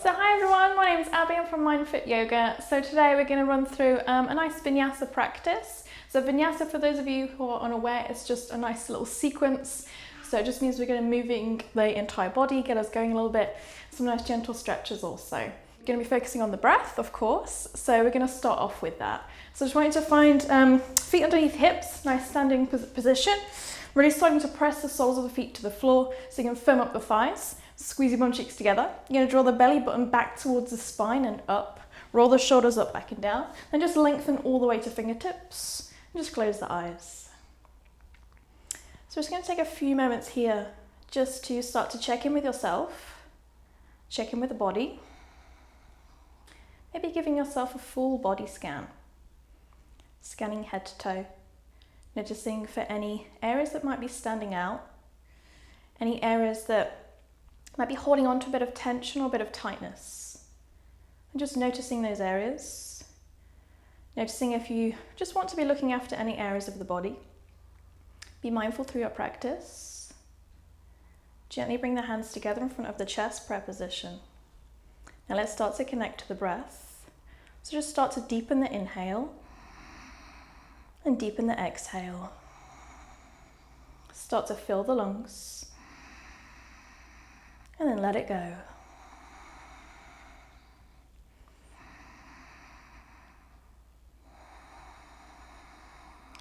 So hi everyone, my name is Abby, I'm from MindFit Yoga. So today we're going to run through a nice Vinyasa practice. So Vinyasa, for those of you who are unaware, is just a nice little sequence. So it just means we're going to be moving the entire body, get us going a little bit. Some nice gentle stretches also. We're going to be focusing on the breath, of course. So we're going to start off with that. So just want you to find feet underneath hips, nice standing position. Really starting to press the soles of the feet to the floor so you can firm up the thighs. Squeeze your bum cheeks together. You're going to draw the belly button back towards the spine and up. Roll the shoulders up, back and down. Then just lengthen all the way to fingertips. And just close the eyes. So we're just going to take a few moments here just to start to check in with yourself. Check in with the body. Maybe giving yourself a full body scan. Scanning head to toe. Noticing for any areas that might be standing out. Any areas that might be holding on to a bit of tension or a bit of tightness. And just noticing those areas. Noticing if you just want to be looking after any areas of the body. Be mindful through your practice. Gently bring the hands together in front of the chest, prayer position. Now let's start to connect to the breath. So just start to deepen the inhale and deepen the exhale. Start to fill the lungs. And then let it go.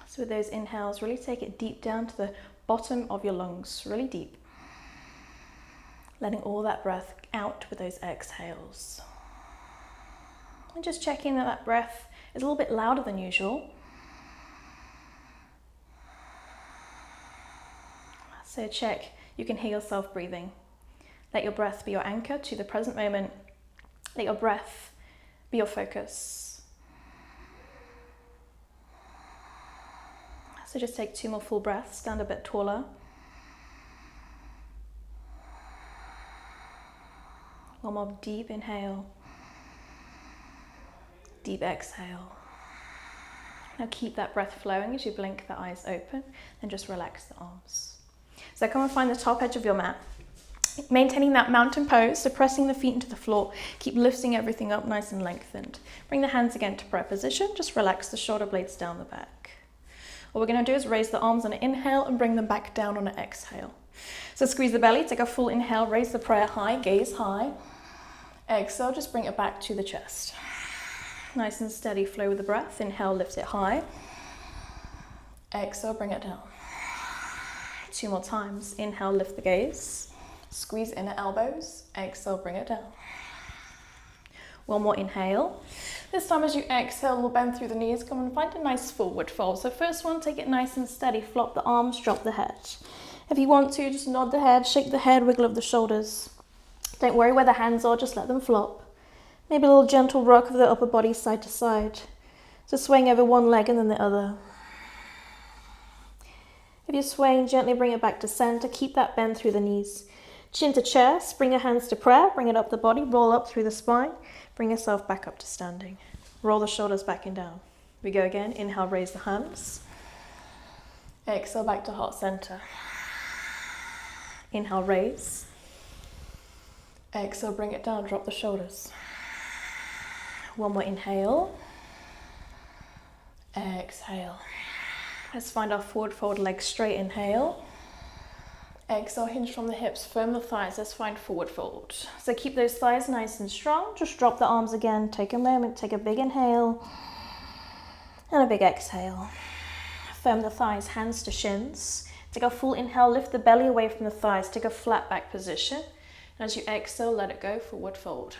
So with those inhales, really take it deep down to the bottom of your lungs, really deep. Letting all that breath out with those exhales. And just checking that that breath is a little bit louder than usual. So check, you can hear yourself breathing. Let your breath be your anchor to the present moment. Let your breath be your focus. So just take 2 more full breaths, stand a bit taller. One more deep inhale. Deep exhale. Now keep that breath flowing as you blink the eyes open and just relax the arms. So come and find the top edge of your mat. Maintaining that mountain pose, so pressing the feet into the floor. Keep lifting everything up nice and lengthened. Bring the hands again to prayer position. Just relax the shoulder blades down the back. What we're going to do is raise the arms on an inhale and bring them back down on an exhale. So squeeze the belly, take a full inhale, raise the prayer high, gaze high. Exhale, just bring it back to the chest. Nice and steady flow with the breath. Inhale, lift it high. Exhale, bring it down. 2 more times. Inhale, lift the gaze. Squeeze inner elbows. Exhale, bring it down. 1 more inhale. This time as you exhale, we'll bend through the knees. Come and find a nice forward fold. So first one, take it nice and steady. Flop the arms, drop the head. If you want to, just nod the head, shake the head, wiggle of the shoulders. Don't worry where the hands are, just let them flop. Maybe a little gentle rock of the upper body side to side. So swaying over one leg and then the other. If you're swaying, gently bring it back to center. Keep that bend through the knees. Chin to chest, bring your hands to prayer, bring it up the body, roll up through the spine, bring yourself back up to standing. Roll the shoulders back and down. We go again, inhale, raise the hands. Exhale, back to heart center. Inhale, raise. Exhale, bring it down, drop the shoulders. 1 more inhale. Exhale. Let's find our forward fold, legs straight, inhale. Exhale, hinge from the hips, firm the thighs, let's find forward fold. So keep those thighs nice and strong, just drop the arms again, take a moment, take a big inhale, and a big exhale. Firm the thighs, hands to shins. Take a full inhale, lift the belly away from the thighs, take a flat back position. And as you exhale, let it go, forward fold.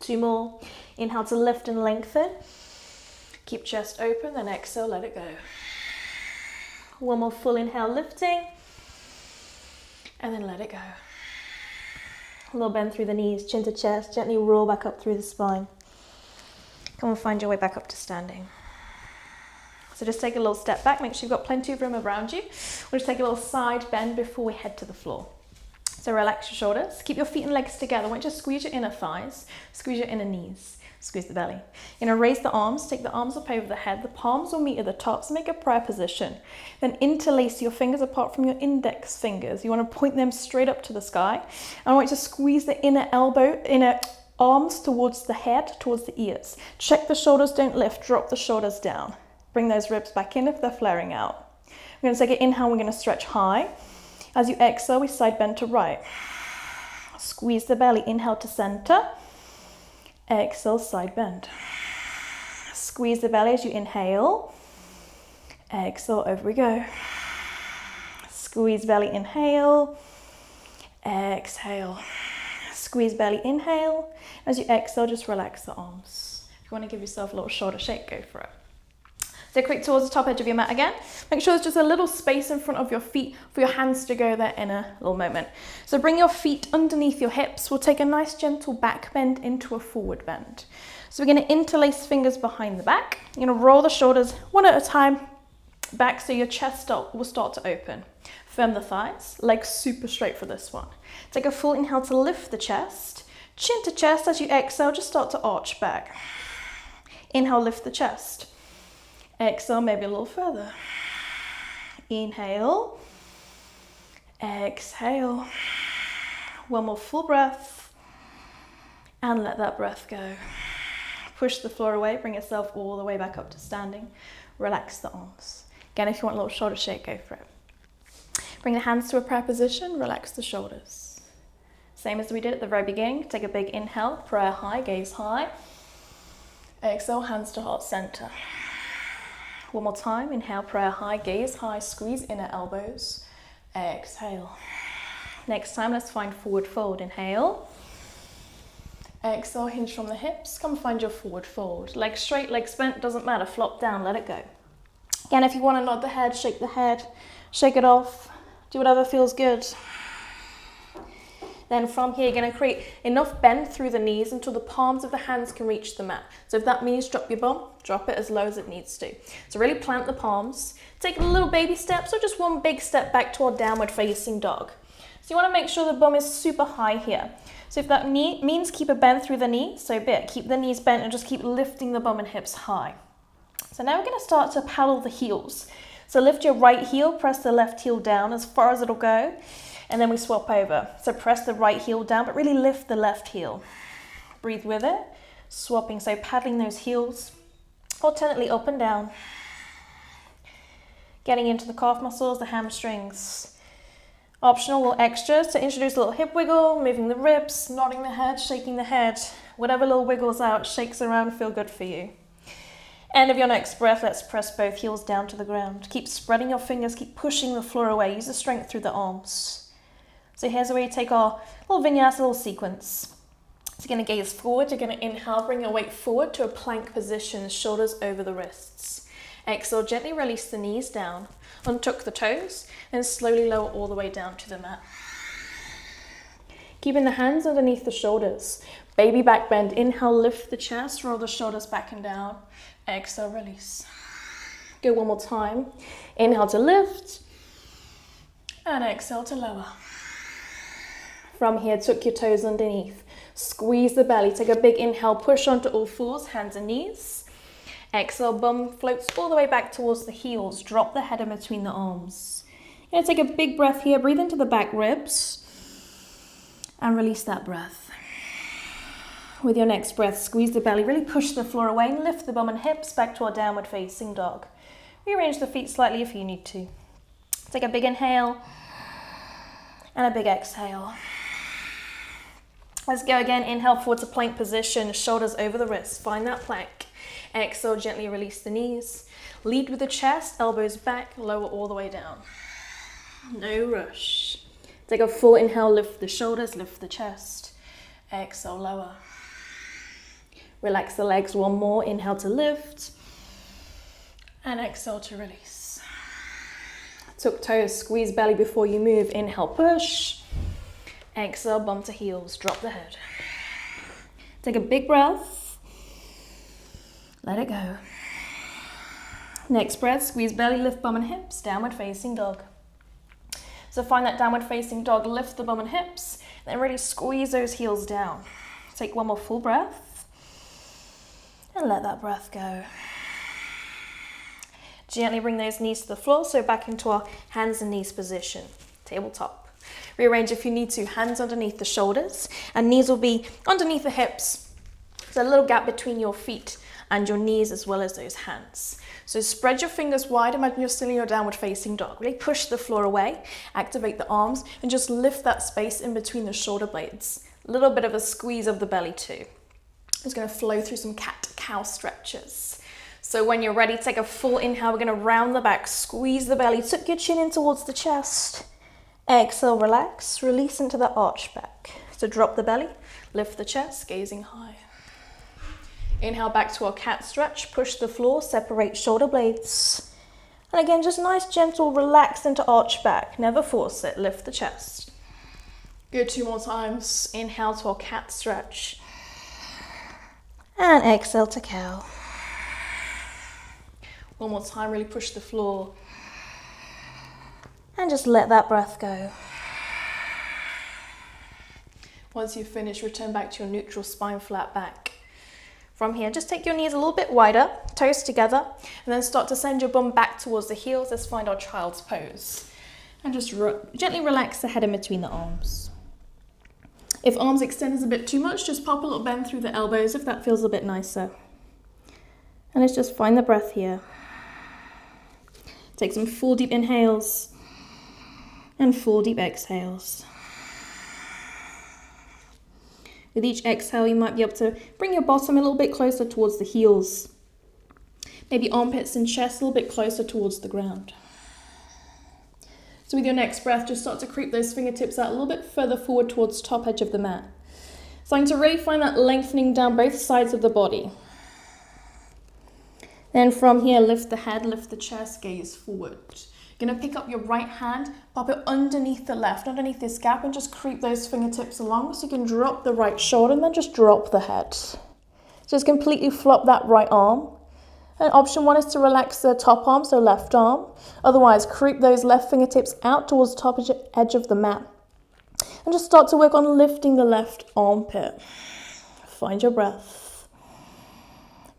2 more, inhale to lift and lengthen. Keep chest open, then exhale, let it go. 1 more full inhale, lifting. And then let it go. A little bend through the knees, chin to chest, gently roll back up through the spine. Come and find your way back up to standing. So just take a little step back, make sure you've got plenty of room around you. We'll just take a little side bend before we head to the floor. So relax your shoulders. Keep your feet and legs together. I want you to squeeze your inner thighs, squeeze your inner knees, squeeze the belly. You're going to raise the arms, take the arms up over the head. The palms will meet at the tops. Make a prayer position. Then interlace your fingers apart from your index fingers. You want to point them straight up to the sky. And I want you to squeeze the inner arms towards the head, towards the ears. Check the shoulders don't lift. Drop the shoulders down. Bring those ribs back in if they're flaring out. We're going to take an inhale. We're going to stretch high. As you exhale, we side bend to right. Squeeze the belly. Inhale to center. Exhale, side bend. Squeeze the belly as you inhale. Exhale, over we go. Squeeze belly, inhale. Exhale. Squeeze belly, inhale. As you exhale, just relax the arms. If you want to give yourself a little shoulder shake, go for it. So quick towards the top edge of your mat again. Make sure there's just a little space in front of your feet for your hands to go there in a little moment. So bring your feet underneath your hips. We'll take a nice gentle back bend into a forward bend. So we're going to interlace fingers behind the back. You're going to roll the shoulders one at a time back so your chest will start to open. Firm the thighs, legs super straight for this one. Take a full inhale to lift the chest. Chin to chest. As you exhale, just start to arch back. Inhale, lift the chest. Exhale, maybe a little further. Inhale. Exhale. One more full breath. And let that breath go. Push the floor away. Bring yourself all the way back up to standing. Relax the arms. Again, if you want a little shoulder shake, go for it. Bring the hands to a prayer position. Relax the shoulders. Same as we did at the very beginning. Take a big inhale. Prayer high, gaze high. Exhale, hands to heart center. One more time, inhale, prayer high, gaze high, squeeze inner elbows, exhale. Next time, let's find forward fold, inhale. Exhale, hinge from the hips, come find your forward fold. Legs straight, legs bent, doesn't matter, flop down, let it go. Again, if you want to nod the head, shake it off, do whatever feels good. Then from here, you're going to create enough bend through the knees until the palms of the hands can reach the mat. So if that means drop your bum, drop it as low as it needs to. So really plant the palms. Take little baby steps or just one big step back toward downward facing dog. So you want to make sure the bum is super high here. So if that means keep a bend through the knee, so be it. Keep the knees bent and just keep lifting the bum and hips high. So now we're going to start to paddle the heels. So lift your right heel, press the left heel down as far as it'll go. And then we swap over. So press the right heel down, but really lift the left heel. Breathe with it. Swapping, so paddling those heels alternately up and down. Getting into the calf muscles, the hamstrings. Optional little extras to introduce a little hip wiggle, moving the ribs, nodding the head, shaking the head. Whatever little wiggles out, shakes around, feel good for you. End of your next breath, let's press both heels down to the ground. Keep spreading your fingers, keep pushing the floor away. Use the strength through the arms. So here's where you take our little vinyasa, little sequence. So you're going to gaze forward, you're going to inhale, bring your weight forward to a plank position, shoulders over the wrists. Exhale, gently release the knees down, untuck the toes, and slowly lower all the way down to the mat. Keeping the hands underneath the shoulders. Baby back bend, inhale, lift the chest, roll the shoulders back and down. Exhale, release. Go one more time. Inhale to lift, and exhale to lower. From here, tuck your toes underneath. Squeeze the belly. Take a big inhale, push onto all fours, hands and knees. Exhale, bum floats all the way back towards the heels. Drop the head in between the arms. You're going to take a big breath here. Breathe into the back ribs. And release that breath. With your next breath, squeeze the belly. Really push the floor away and lift the bum and hips back to our downward facing dog. Rearrange the feet slightly if you need to. Take a big inhale. And a big exhale. Let's go again. Inhale forward to plank position, shoulders over the wrists. Find that plank. Exhale, gently release the knees. Lead with the chest, elbows back, lower all the way down. No rush. Take a full inhale, lift the shoulders, lift the chest. Exhale, lower. Relax the legs one more. Inhale to lift. And exhale to release. Tuck toes, squeeze belly before you move. Inhale, push. Exhale, bum to heels, drop the head. Take a big breath. Let it go. Next breath, squeeze belly, lift bum and hips, downward facing dog. So So find that downward facing dog, lift the bum and hips, then really squeeze those heels down. Take one more full breath and let that breath go. Gently bring those knees to the floor, so back into our hands and knees position, tabletop. Rearrange if you need to, hands underneath the shoulders, and knees will be underneath the hips. There's a little gap between your feet and your knees as well as those hands. So spread your fingers wide, imagine you're still in your downward facing dog. Really push the floor away, activate the arms, and just lift that space in between the shoulder blades. A little bit of a squeeze of the belly too. It's going to flow through some cat-cow stretches. So when you're ready, take a full inhale. We're going to round the back, squeeze the belly, tuck your chin in towards the chest. Exhale, relax, release into the arch back. So drop the belly, lift the chest, gazing high. Inhale back to our cat stretch, push the floor, separate shoulder blades. And again, just nice, gentle, relax into arch back. Never force it, lift the chest. Good, 2 more times. Inhale to our cat stretch. And exhale to cow. One more time, really push the floor. And just let that breath go. Once you finish, return back to your neutral spine, flat back. From here, just take your knees a little bit wider, toes together, and then start to send your bum back towards the heels. Let's find our child's pose. And just gently relax the head in between the arms. If arms extend is a bit too much, just pop a little bend through the elbows if that feels a bit nicer. And let's just find the breath here. Take some full deep inhales and full deep exhales. With each exhale, you might be able to bring your bottom a little bit closer towards the heels. Maybe armpits and chest a little bit closer towards the ground. So with your next breath, just start to creep those fingertips out a little bit further forward towards the top edge of the mat. Starting to really find that lengthening down both sides of the body. Then from here, lift the head, lift the chest, gaze forward. You're going to pick up your right hand, pop it underneath the left, underneath this gap, and just creep those fingertips along so you can drop the right shoulder and then just drop the head. Just completely flop that right arm. And option 1 is to relax the top arm, so left arm. Otherwise, creep those left fingertips out towards the top edge of the mat. And just start to work on lifting the left armpit. Find your breath.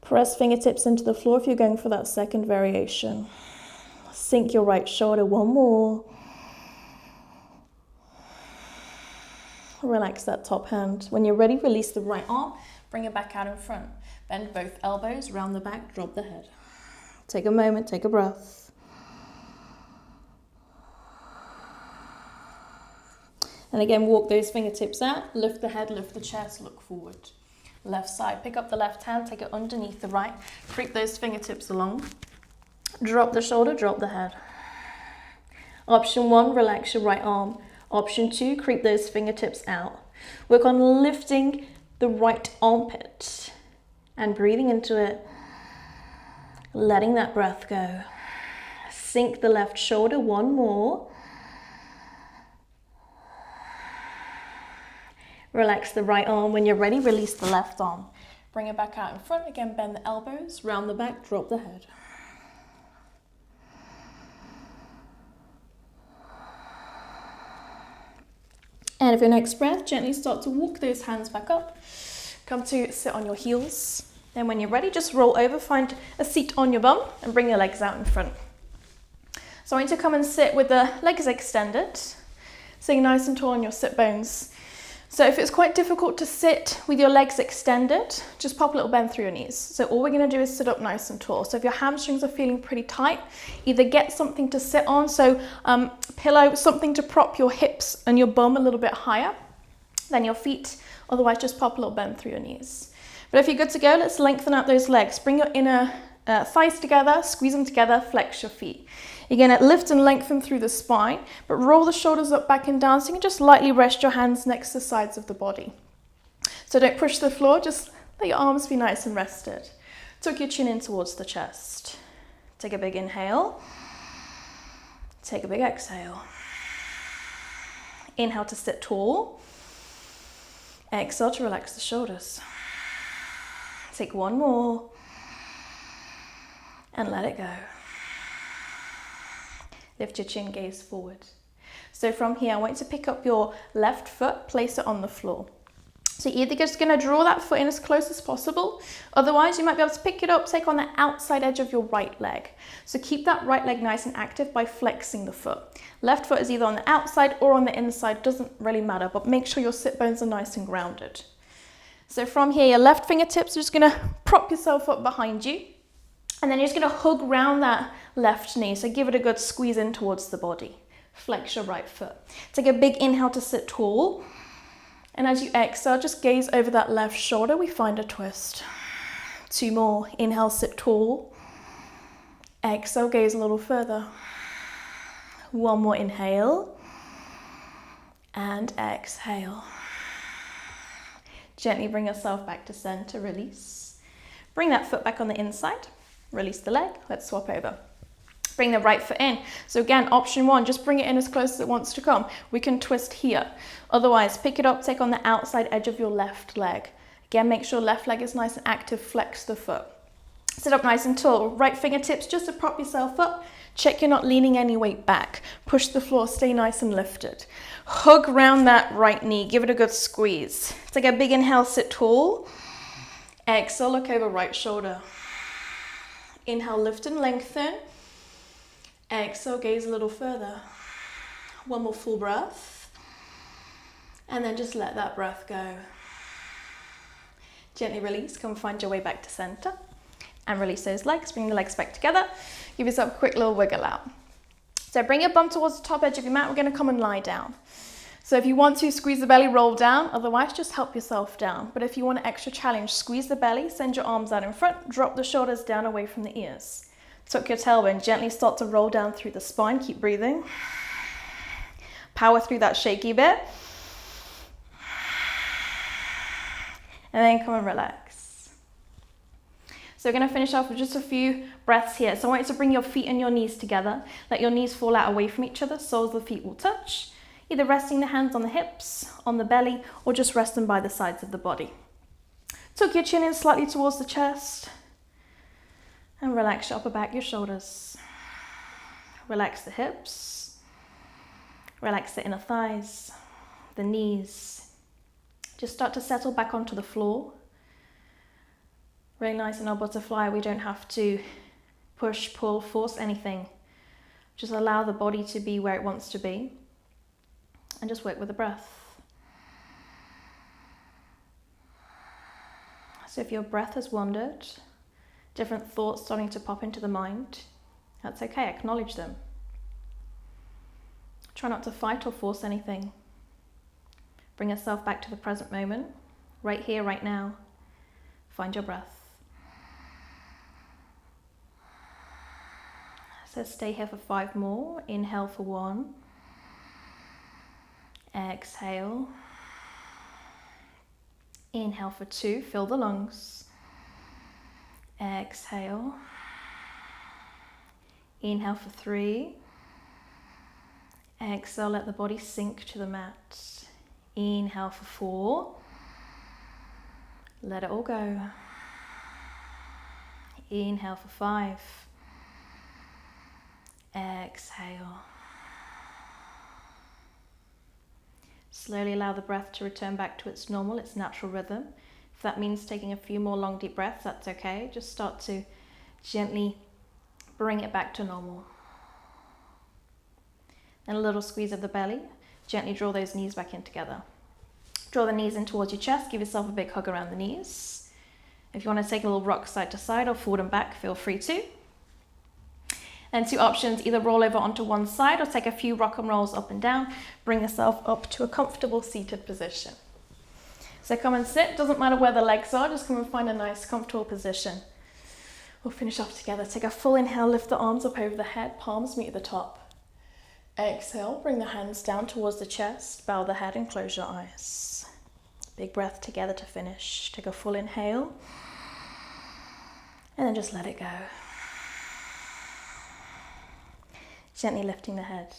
Press fingertips into the floor if you're going for that second variation. Sink your right shoulder, one more. Relax that top hand. When you're ready, release the right arm, bring it back out in front. Bend both elbows, round the back, drop the head. Take a moment, take a breath. And again, walk those fingertips out, lift the head, lift the chest, look forward. Left side, pick up the left hand, take it underneath the right, creep those fingertips along. Drop the shoulder, drop the head. Option 1, relax your right arm. Option 2, creep those fingertips out. Work on lifting the right armpit and breathing into it. Letting that breath go. Sink the left shoulder, one more. Relax the right arm. When you're ready, release the left arm. Bring it back out in front. Again, bend the elbows, round the back, drop the head. And for your next breath, gently start to walk those hands back up. Come to sit on your heels. Then when you're ready, just roll over, find a seat on your bum and bring your legs out in front. So I want you to come and sit with the legs extended, sitting nice and tall on your sit bones. So if it's quite difficult to sit with your legs extended, just pop a little bend through your knees. So all we're going to do is sit up nice and tall. So if your hamstrings are feeling pretty tight, either get something to sit on, so pillow, something to prop your hips and your bum a little bit higher than your feet. Otherwise, just pop a little bend through your knees. But if you're good to go, let's lengthen out those legs. Bring your inner thighs together, squeeze them together, flex your feet. You're going to lift and lengthen through the spine, but roll the shoulders up, back and down, so you can just lightly rest your hands next to the sides of the body. So don't push the floor, just let your arms be nice and rested. Tuck your chin in towards the chest. Take a big inhale. Take a big exhale. Inhale to sit tall. Exhale to relax the shoulders. Take one more. And let it go. Lift your chin, gaze forward. So from here, I want you to pick up your left foot, place it on the floor. So you're either just going to draw that foot in as close as possible. Otherwise, you might be able to pick it up, take on the outside edge of your right leg. So keep that right leg nice and active by flexing the foot. Left foot is either on the outside or on the inside, doesn't really matter, but make sure your sit bones are nice and grounded. So from here, your left fingertips are just going to prop yourself up behind you. And then you're just going to hug round that left knee. So give it a good squeeze in towards the body. Flex your right foot. Take a big inhale to sit tall. And as you exhale, just gaze over that left shoulder. We find a twist. 2 more. Inhale, sit tall. Exhale, gaze a little further. 1 more inhale. And exhale. Gently bring yourself back to center, release. Bring that foot back on the inside. Release the leg. Let's swap over. Bring the right foot in. So again, option 1, just bring it in as close as it wants to come. We can twist here. Otherwise, pick it up, take on the outside edge of your left leg. Again, make sure left leg is nice and active, flex the foot. Sit up nice and tall. Right fingertips just to prop yourself up. Check you're not leaning any weight back. Push the floor, stay nice and lifted. Hug round that right knee, give it a good squeeze. Take a big inhale, sit tall. Exhale, look over right shoulder. Inhale, lift and lengthen. Exhale, gaze a little further. 1 more full breath. And then just let that breath go. Gently release, come find your way back to center. And release those legs, bring the legs back together. Give yourself a quick little wiggle out. So bring your bum towards the top edge of your mat. We're going to come and lie down. So if you want to, squeeze the belly, roll down. Otherwise, just help yourself down. But if you want an extra challenge, squeeze the belly, send your arms out in front, drop the shoulders down away from the ears. Tuck your tailbone, gently start to roll down through the spine. Keep breathing. Power through that shaky bit. And then come and relax. So we're going to finish off with just a few breaths here. So I want you to bring your feet and your knees together. Let your knees fall out away from each other. Soles of the feet will touch. Either resting the hands on the hips, on the belly, or just rest them by the sides of the body. Tuck your chin in slightly towards the chest. And relax your upper back, your shoulders. Relax the hips. Relax the inner thighs, the knees. Just start to settle back onto the floor. Really nice in our butterfly. We don't have to push, pull, force anything. Just allow the body to be where it wants to be. And just work with the breath. So if your breath has wandered, different thoughts starting to pop into the mind, that's okay, acknowledge them. Try not to fight or force anything. Bring yourself back to the present moment, right here, right now. Find your breath. So stay here for 5 more. Inhale for 1. Exhale. Inhale for 2, fill the lungs. Exhale. Inhale for 3. Exhale, let the body sink to the mat. Inhale for 4. Let it all go. Inhale for 5. Exhale. Slowly allow the breath to return back to its normal, its natural rhythm. If that means taking a few more long deep breaths, that's okay. Just start to gently bring it back to normal. Then a little squeeze of the belly. Gently draw those knees back in together. Draw the knees in towards your chest. Give yourself a big hug around the knees. If you want to take a little rock side to side or forward and back, feel free to. Then 2 options, either roll over onto one side or take a few rock and rolls up and down. Bring yourself up to a comfortable seated position. So come and sit, doesn't matter where the legs are, just come and find a nice comfortable position. We'll finish off together. Take a full inhale, lift the arms up over the head, palms meet at the top. Exhale, bring the hands down towards the chest, bow the head and close your eyes. Big breath together to finish. Take a full inhale and then just let it go. Gently lifting the head,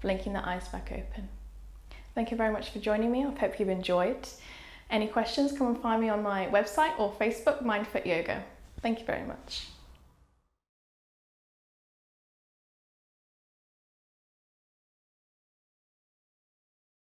blinking the eyes back open. Thank you very much for joining me. I hope you've enjoyed. Any questions, come and find me on my website or Facebook, MindFit Yoga. Thank you very much.